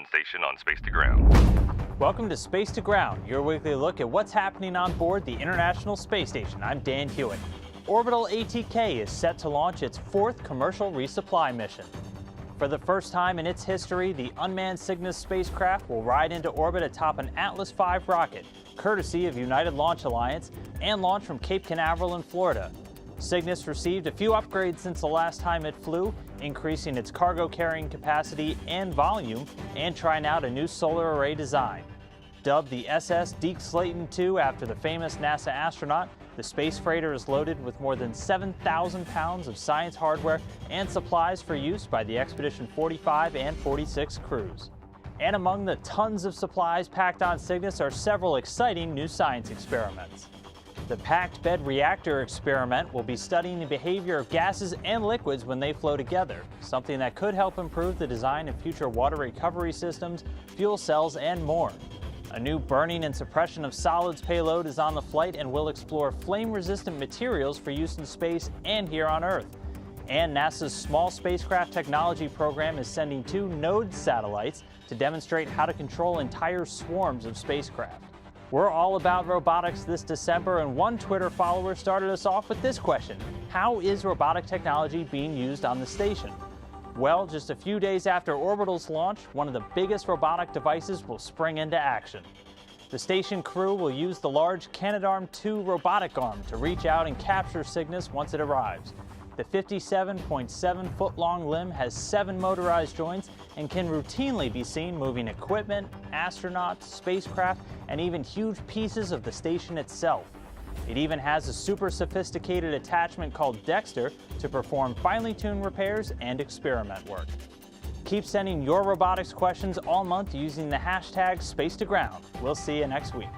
mission station on Space to Ground. Welcome to Space to Ground, your weekly look at what's happening on board the International Space Station. I'm Dan Hewitt. Orbital ATK is set to launch its 4th commercial resupply mission. For the first time in its history, the unmanned Cygnus spacecraft will ride into orbit atop an Atlas V rocket, courtesy of United Launch Alliance, and launch from Cape Canaveral in Florida. Cygnus received a few upgrades since the last time it flew, increasing its cargo carrying capacity and volume, and trying out a new solar array design. Dubbed the SS Deke Slayton II after the famous NASA astronaut, the space freighter is loaded with more than 7,000 pounds of science hardware and supplies for use by the Expedition 45 and 46 crews. And among the tons of supplies packed on Cygnus are several exciting new science experiments. The packed bed reactor experiment will be studying the behavior of gases and liquids when they flow together, something that could help improve the design of future water recovery systems, fuel cells, and more. A new burning and suppression of solids payload is on the flight and will explore flame-resistant materials for use in space and here on Earth. And NASA's Small Spacecraft Technology program is sending 2 NODE satellites to demonstrate how to control entire swarms of spacecraft. We're all about robotics this December, and one Twitter follower started us off with this question: how is robotic technology being used on the station? Well, just a few days after Orbital's launch, one of the biggest robotic devices will spring into action. The station crew will use the large Canadarm2 robotic arm to reach out and capture Cygnus once it arrives. The 57.7-foot-long limb has 7 motorized joints and can routinely be seen moving equipment, astronauts, spacecraft, and even huge pieces of the station itself. It even has a super sophisticated attachment called Dexter to perform finely tuned repairs and experiment work. Keep sending your robotics questions all month using the hashtag #SpaceToGround. We'll see you next week.